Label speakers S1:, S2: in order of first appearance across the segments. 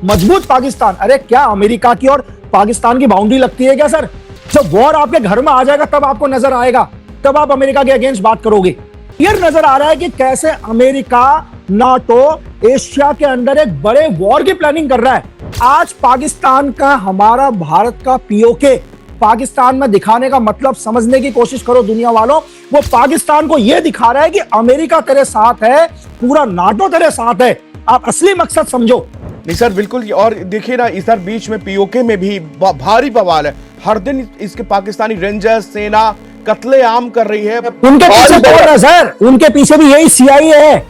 S1: मजबूत पाकिस्तान। अरे क्या अमेरिका की और पाकिस्तान की बाउंड्री लगती है क्या सर? जब वॉर आपके घर में आ जाएगा तब आपको नजर आएगा, तब आप अमेरिका के अगेंस्ट बात करोगे। क्लियर नजर आ रहा है कि कैसे अमेरिका, नाटो एशिया के अंदर एक बड़े वॉर की प्लानिंग कर रहा है। आज पाकिस्तान का, हमारा भारत का पीओके पाकिस्तान में दिखाने का मतलब समझने की कोशिश करो दुनिया वालों। वो पाकिस्तान को यह दिखा रहा है कि अमेरिका तेरे साथ है, पूरा नाटो तेरे साथ है। आप असली मकसद समझो।
S2: नहीं सर, बिल्कुल। और देखिए ना, इधर बीच में पीओके में भी भारी बवाल है। हर दिन इसके पाकिस्तानी रेंजर्स सेना कत्लेआम कर रही है।
S1: उनके पीछे कौन है सर? उनके पीछे भी यही सीआईए है।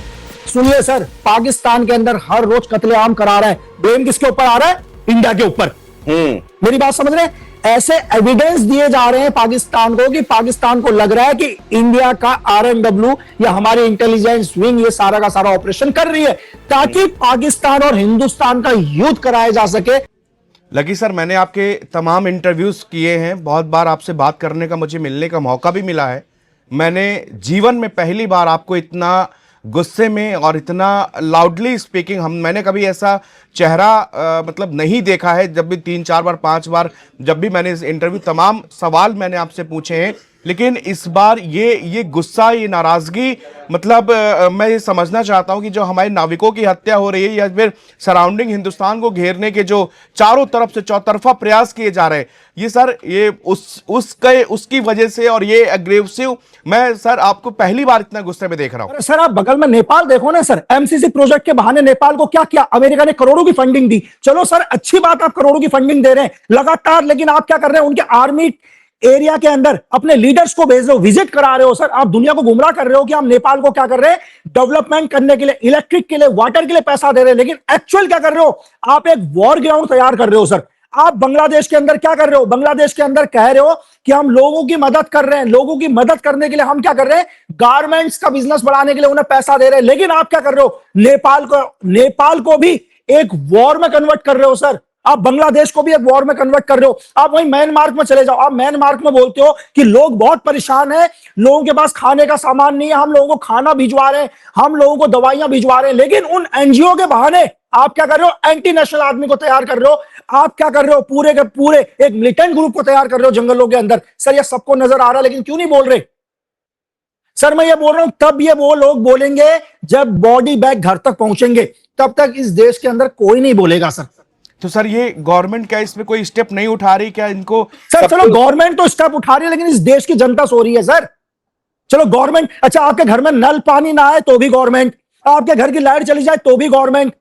S1: सुनिए सर, पाकिस्तान के अंदर हर रोज कत्लेआम करा रहा है। ब्लेम किसके ऊपर आ रहा है? इंडिया के ऊपर। मेरी बात समझ रहे हैं? ऐसे एविडेंस दिए जा रहे हैं पाकिस्तान को कि पाकिस्तान को लग रहा है कि इंडिया का आरएनडब्ल्यू या हमारी इंटेलिजेंस विंग ये सारा का सारा ऑपरेशन कर रही है ताकि पाकिस्तान और हिंदुस्तान का युद्ध कराया जा सके।
S2: लकी सर, मैंने आपके तमाम इंटरव्यूज किए हैं, बहुत बार आपसे बात करने का, मुझे मिलने का मौका भी मिला है। मैंने जीवन में पहली बार आपको इतना गुस्से में और इतना लाउडली स्पीकिंग मैंने कभी ऐसा चेहरा मतलब नहीं देखा है। जब भी 3-4 बार 5 बार जब भी मैंने इस इंटरव्यू, तमाम सवाल मैंने आपसे पूछे हैं, लेकिन इस बार ये गुस्सा, ये नाराजगी, मतलब मैं ये समझना चाहता हूं कि जो हमारे नाविकों की हत्या हो रही है या फिर सराउंडिंग हिंदुस्तान को घेरने के जो चारों तरफ से चौतरफा प्रयास किए जा रहे हैं, ये सर ये उसकी वजह से, और ये अग्रेसिव, मैं सर आपको पहली बार इतना गुस्से में देख रहा हूं।
S1: सर आप बगल में नेपाल देखो ना सर, एमसीसी प्रोजेक्ट के बहाने नेपाल को क्या किया? अमेरिका ने करोड़ों की फंडिंग दी। चलो सर, अच्छी बात, आप करोड़ों की फंडिंग दे रहे हैं लगातार, लेकिन आप क्या कर रहे हैं? उनके आर्मी एरिया के अंदर अपने लीडर्स को भेज रहे हो, विजिट करा रहे हो। सर आप दुनिया को गुमराह कर रहे हो कि हम नेपाल को क्या कर रहे हैं? डेवलपमेंट करने के लिए, इलेक्ट्रिक के लिए, वाटर के लिए पैसा दे रहे हैं, लेकिन एक्चुअल क्या कर रहे हो? आप एक वॉर ग्राउंड तैयार कर रहे हो सर। आप बांग्लादेश के अंदर क्या कर रहे हो? बांग्लादेश के अंदर कह रहे हो कि हम लोगों की मदद कर रहे हैं। लोगों की मदद करने के लिए हम क्या कर रहे हैं? गारमेंट्स का बिजनेस बढ़ाने के लिए उन्हें पैसा दे रहे हैं, लेकिन आप क्या कर रहे हो? नेपाल को भी एक वॉर में कन्वर्ट कर रहे हो सर। आप बांग्लादेश को भी एक वॉर में कन्वर्ट कर रहे हो। आप वहीं म्यांमार में चले जाओ, आप म्यांमार में बोलते हो कि लोग बहुत परेशान हैं, लोगों के पास खाने का सामान नहीं है, हम लोगों को खाना भिजवा रहे हैं, हम लोगों को दवाइयां भिजवा रहे हैं, लेकिन उन एनजीओ के बहाने आप क्या कर रहे हो? एंटी नेशनल आदमी को तैयार कर रहे हो। आप क्या कर रहे हो? पूरे के पूरे एक मिलिटेंट ग्रुप को तैयार कर रहे हो जंगलों के अंदर। सर ये सबको नजर आ रहा है, लेकिन क्यों नहीं बोल रहे? सर मैं ये बोल रहा हूं, तब ये वो लोग बोलेंगे जब बॉडी बैग घर तक पहुंचेंगे, तब तक इस देश के अंदर कोई नहीं बोलेगा सर।
S2: तो सर ये गवर्नमेंट क्या इसमें कोई स्टेप नहीं उठा रही क्या? इनको
S1: सर चलो गवर्नमेंट तो स्टेप उठा रही है, लेकिन इस देश की जनता सो रही है सर। चलो गवर्नमेंट, अच्छा आपके घर में नल पानी ना आए तो भी गवर्नमेंट, आपके घर की लाइट चली जाए तो भी गवर्नमेंट।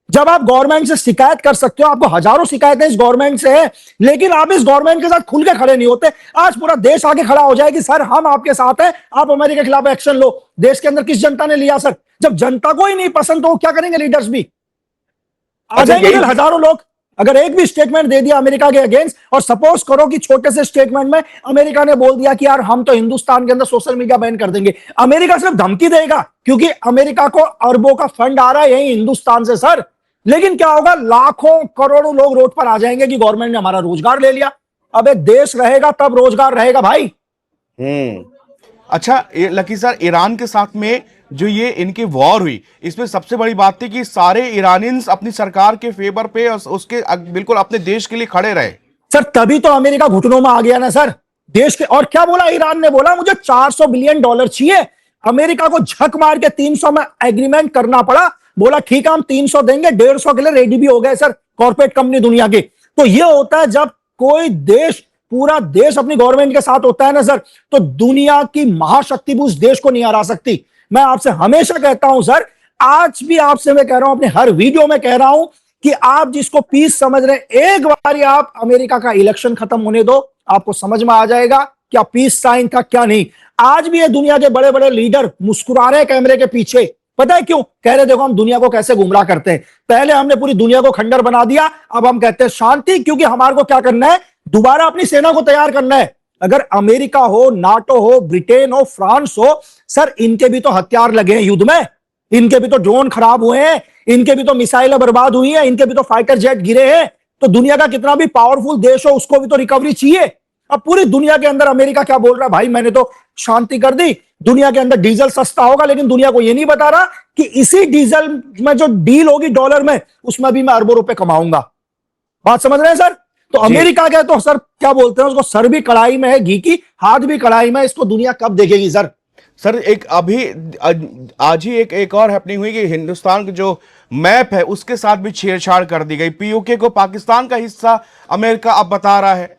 S1: जब आप गवर्नमेंट से शिकायत कर सकते हो, आपको हजारों शिकायतें इस गवर्नमेंट से है, लेकिन आप इस गवर्नमेंट के साथ खुल के खड़े नहीं होते। आज पूरा देश आगे खड़ा हो जाए कि सर हम आपके साथ हैं, आप अमेरिका के खिलाफ एक्शन लो। देश के अंदर किस जनता ने लिया सर? जब जनता को ही नहीं पसंद तो क्या करेंगे लीडर्स भी? आ जाएंगे हजारों लोग। अगर एक भी स्टेटमेंट दे दिया अमेरिका के अगेंस्ट, और सपोज करो कि छोटे से स्टेटमेंट में अमेरिका ने बोल दिया कि यार हम तो हिंदुस्तान के अंदर सोशल मीडिया बैन कर देंगे, अमेरिका सिर्फ धमकी देगा, क्योंकि अमेरिका को अरबों का फंड आ रहा है यही हिंदुस्तान से सर। लेकिन क्या होगा? लाखों करोड़ों लोग रोड पर आ जाएंगे कि गवर्नमेंट ने हमारा रोजगार ले लिया। अब एक देश रहेगा तब रोजगार रहेगा भाई।
S2: अच्छा लकी सर, ईरान के साथ में जो ये इनकी वॉर हुई, इसमें सबसे बड़ी बात थी कि सारे ईरानियंस अपनी सरकार के फेवर पे और उसके बिल्कुल अपने देश के लिए खड़े रहे
S1: सर। तभी तो अमेरिका घुटनों में आ गया ना सर देश के। और क्या बोला ईरान ने? बोला मुझे $400 बिलियन चाहिए। अमेरिका को झक मार के 300 में एग्रीमेंट करना पड़ा। बोला ठीक है हम 300 देंगे, 150 के लिए रेडी भी हो गए सर कॉर्पोरेट कंपनी दुनिया के। तो ये होता है जब कोई देश, पूरा देश अपनी गवर्नमेंट के साथ होता है ना सर, तो दुनिया की महाशक्ति भी उस देश को नहीं हरा सकती। मैं आपसे हमेशा कहता हूं सर, आज भी आपसे मैं कह रहा हूं, अपने हर वीडियो में कह रहा हूं कि आप जिसको पीस समझ रहे हैं, एक बार आप अमेरिका का इलेक्शन खत्म होने दो, आपको समझ में आ जाएगा क्या पीस साइन था क्या नहीं। आज भी ये दुनिया के बड़े बड़े लीडर मुस्कुरा रहे हैं कैमरे के पीछे। पता है क्यों? कह रहे देखो हम दुनिया को कैसे गुमराह करते हैं। पहले हमने पूरी दुनिया को खंडर बना दिया, अब हम कहते हैं शांति, क्योंकि हमारे को क्या करना है? दोबारा अपनी सेना को तैयार करना है। अगर अमेरिका हो, नाटो हो, ब्रिटेन हो, फ्रांस हो, सर इनके भी तो हथियार लगे हैं युद्ध में, इनके भी तो ड्रोन खराब हुए हैं, इनके भी तो मिसाइलें बर्बाद हुई हैं, इनके भी तो फाइटर जेट गिरे हैं। तो दुनिया का कितना भी पावरफुल देश हो उसको भी तो रिकवरी चाहिए। अब पूरी दुनिया के अंदर अमेरिका क्या बोल रहा है, भाई मैंने तो शांति कर दी, दुनिया के अंदर डीजल सस्ता होगा, लेकिन दुनिया को यह नहीं बता रहा कि इसी डीजल में जो डील होगी डॉलर में, उसमें भी मैं अरबों रुपए कमाऊंगा। बात समझ रहे हैं सर? तो अमेरिका के तो सर क्या बोलते हैं उसको, सर भी कढ़ाई में है घी की, हाथ भी कढ़ाई में, इसको दुनिया कब देखेगी सर?
S2: सर एक अभी आज ही एक और हैपनिंग हुई कि हिंदुस्तान का जो मैप है उसके साथ भी छेड़छाड़ कर दी गई, पीओके को पाकिस्तान का हिस्सा अमेरिका अब बता रहा है।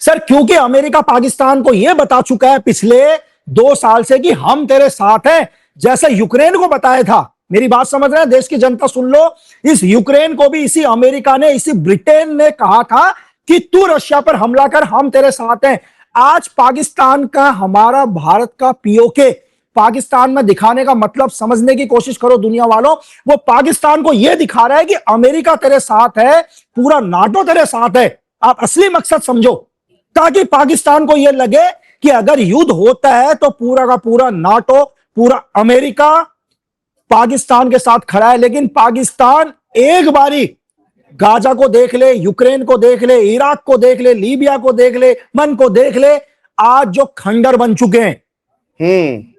S1: सर क्योंकि अमेरिका पाकिस्तान को यह बता चुका है पिछले 2 साल से कि हम तेरे साथ हैं, जैसे यूक्रेन को बताया था। मेरी बात समझ रहे हैं, देश की जनता सुन लो, इस यूक्रेन को भी इसी अमेरिका ने, इसी ब्रिटेन ने कहा था कि तू रशिया पर हमला कर, हम तेरे साथ हैं। आज पाकिस्तान का, हमारा भारत का पीओके पाकिस्तान में दिखाने का मतलब समझने की कोशिश करो दुनिया वालों। वो पाकिस्तान को यह दिखा रहा है कि अमेरिका तेरे साथ है, पूरा नाटो तेरे साथ है। आप असली मकसद समझो, ताकि पाकिस्तान को यह लगे कि अगर युद्ध होता है तो पूरा का पूरा नाटो, पूरा अमेरिका पाकिस्तान के साथ खड़ा है। लेकिन पाकिस्तान एक बारी गाजा को देख ले, यूक्रेन को देख ले, इराक को देख ले, लीबिया को देख ले, मन को देख ले, आज जो खंडर बन चुके हैं।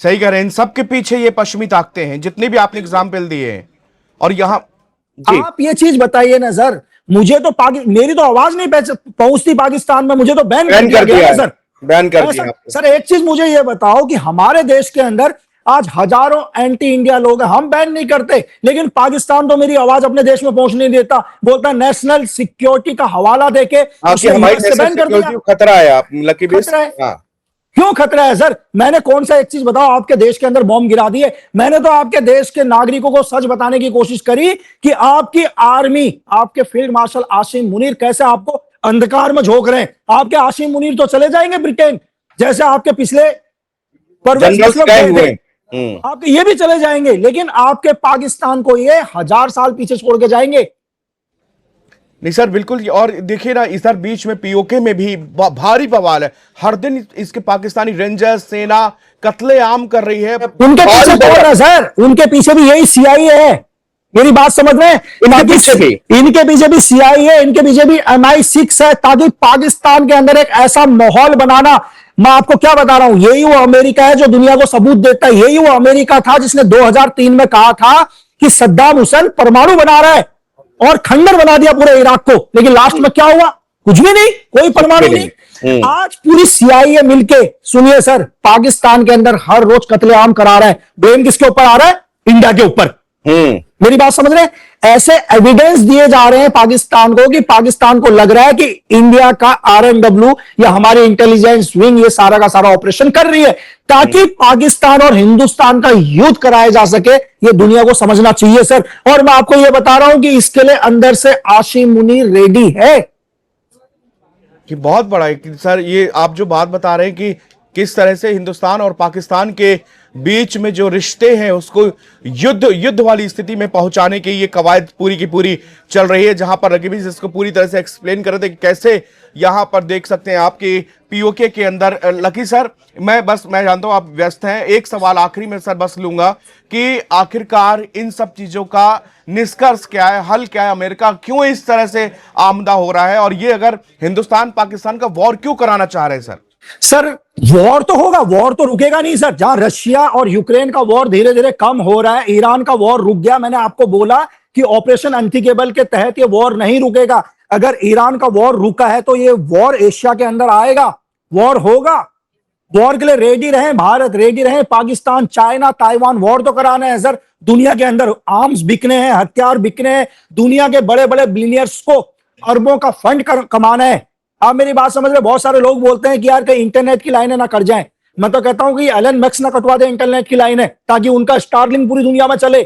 S2: सही कह रहे हैं, इन सब के पीछे ये पश्चिमी ताकतें हैं, जितने भी आपने एग्जाम्पल दिए हैं। और यहां
S1: आप ये चीज बताइए ना सर, मुझे तो मेरी तो आवाज नहीं पहुंचती पाकिस्तान में, मुझे तो बैन कर दिया है सर,
S2: बैन कर दिया।
S1: सर एक चीज मुझे ये बताओ कि हमारे देश के अंदर आज हजारों एंटी इंडिया लोग हैं, हम बैन नहीं करते, लेकिन पाकिस्तान तो मेरी आवाज अपने देश में पहुंचने नहीं देता, बोलता नेशनल सिक्योरिटी का हवाला देके बैन कर दिया।
S2: खतरा है, आप लकी बेस।
S1: क्यों खतरा है सर? मैंने कौन सा एक चीज बताओ आपके देश के अंदर बॉम्ब गिरा दिए? मैंने तो आपके देश के नागरिकों को सच बताने की कोशिश करी कि आपकी आर्मी, आपके फील्ड मार्शल आसिम मुनीर कैसे आपको अंधकार में झोंक रहे हैं। आपके आसिम मुनीर तो चले जाएंगे ब्रिटेन, जैसे आपके पिछले परवेज मुशर्रफ आपके ये भी चले जाएंगे, लेकिन आपके पाकिस्तान को ये 1000 साल पीछे छोड़ के जाएंगे।
S2: नहीं सर बिल्कुल। और देखिए ना, इधर बीच में पीओके में भी भारी बवाल है, हर दिन इसके पाकिस्तानी रेंजर्स सेना कत्लेआम कर रही है।
S1: उनके पीछे कौन है सर? उनके पीछे भी यही सीआईए है, मेरी बात समझ रहे हैं? इनके पीछे भी सीआईए, इनके पीछे भी MI6 है, ताकि पाकिस्तान के अंदर एक ऐसा माहौल बनाना। मैं आपको क्या बता रहा हूं, यही वो अमेरिका है जो दुनिया को सबूत देता है, यही वो अमेरिका था जिसने 2003 में कहा था कि सद्दाम हुसैन परमाणु बना रहा है और खंडर बना दिया पूरे इराक को, लेकिन लास्ट में क्या हुआ? कुछ भी नहीं, कोई परमाणु नहीं। आज पूरी सीआईए मिलके, सुनिए सर, पाकिस्तान के अंदर हर रोज कत्लेआम करा रहा है। ब्लेम किसके ऊपर आ रहा है? इंडिया के ऊपर। मेरी बात समझ रहे हैं? ऐसे एविडेंस दिए जा रहे हैं पाकिस्तान को कि पाकिस्तान को लग रहा है कि इंडिया का RNW या हमारी इंटेलिजेंस विंग ये सारा का सारा ऑपरेशन कर रही है, ताकि पाकिस्तान और हिंदुस्तान का युद्ध कराया जा सके। ये दुनिया को समझना चाहिए सर। और मैं आपको ये बता रहा हूं कि इसके लिए अंदर से आसिम मुनीर रेडी है।
S2: कि बहुत बड़ा है सर, ये आप जो बात बता रहे हैं कि किस तरह से हिंदुस्तान और पाकिस्तान के बीच में जो रिश्ते हैं उसको युद्ध वाली स्थिति में पहुंचाने की ये कवायद पूरी की पूरी चल रही है, जहां पर रकीब इसको पूरी तरह से एक्सप्लेन कर रहे थे कि कैसे यहां पर देख सकते हैं आपकी पीओके के अंदर। लकी सर, मैं जानता हूं आप व्यस्त हैं, एक सवाल आखिरी में सर बस लूंगा कि आखिरकार इन सब चीजों का निष्कर्ष क्या है, हल क्या है? अमेरिका क्यों इस तरह से आमदा हो रहा है, और ये अगर हिंदुस्तान पाकिस्तान का वॉर क्यों कराना चाह रहे हैं सर?
S1: सर वॉर तो होगा, वॉर तो रुकेगा नहीं सर। जहां रशिया और यूक्रेन का वॉर धीरे धीरे कम हो रहा है, ईरान का वॉर रुक गया। मैंने आपको बोला कि ऑपरेशन अनथिंकेबल के तहत ये वॉर नहीं रुकेगा। अगर ईरान का वॉर रुका है तो ये वॉर एशिया के अंदर आएगा, वॉर होगा। वॉर के लिए रेडी रहे भारत, रेडी रहे पाकिस्तान, चाइना, ताइवान। वॉर तो कराना है सर। दुनिया के अंदर आर्म्स बिकने हैं, हथियार बिकने हैं, दुनिया के बड़े बड़े बिलियनियर्स को अरबों का फंड कमाना है। आप मेरी बात समझ रहे? बहुत सारे लोग बोलते हैं कि यार कहीं इंटरनेट की लाइनें ना कट जाएं। मैं तो कहता हूं कि एलन मैक्स ना कटवा दे इंटरनेट की लाइनें, ताकि उनका स्टारलिंक पूरी दुनिया में चले।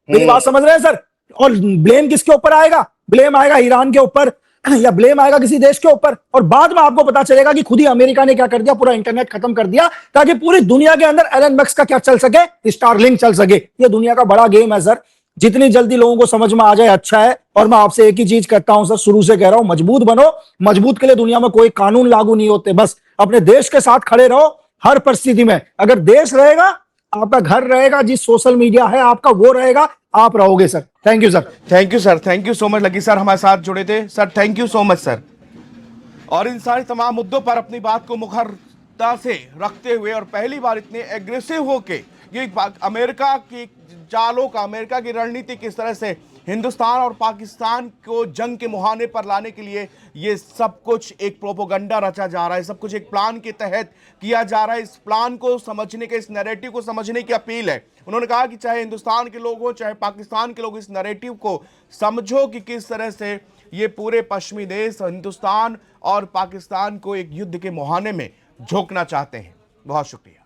S1: मेरी बात समझ रहे हैं सर? और ब्लेम किसके ऊपर आएगा? ब्लेम आएगा ईरान के ऊपर या ब्लेम आएगा किसी देश के ऊपर, और बाद में आपको पता चलेगा कि खुद ही अमेरिका ने क्या कर दिया, पूरा इंटरनेट खत्म कर दिया, ताकि पूरी दुनिया के अंदर एलन मैक्स का क्या चल सके, स्टारलिंक चल सके। ये दुनिया का बड़ा गेम है सर। जितनी जल्दी लोगों को समझ में आ जाए अच्छा है। और मैं आपसे एक ही चीज कहता हूं सर, शुरू से कह रहा हूं, मजबूत बनो। मजबूत के लिए दुनिया में कोई कानून लागू नहीं होते, बस अपने देश के साथ खड़े रहो हर परिस्थिति में। अगर देश रहेगा, आपका घर रहेगा, जिस सोशल मीडिया है आपका वो रहेगा, आप रहोगे sir. Thank you sir.
S2: Thank you sir, thank you so much lucky sir, हमारे साथ जुड़े थे sir. Thank you so much sir. और इन सारे तमाम मुद्दों पर अपनी बात को मुखरता से रखते हुए और पहली बार इतने एग्रेसिव होके ये अमेरिका की चालों का, अमेरिका की रणनीति किस तरह से हिंदुस्तान और पाकिस्तान को जंग के मुहाने पर लाने के लिए ये सब कुछ एक प्रोपोगंडा रचा जा रहा है, सब कुछ एक प्लान के तहत किया जा रहा है। इस प्लान को समझने के, इस नैरेटिव को समझने की अपील है। उन्होंने कहा कि चाहे हिंदुस्तान के लोग हो चाहे पाकिस्तान के लोग, इस नैरेटिव को समझो कि किस तरह से ये पूरे पश्चिमी देश हिंदुस्तान और पाकिस्तान को एक युद्ध के मुहाने में झोंकना चाहते हैं। बहुत शुक्रिया।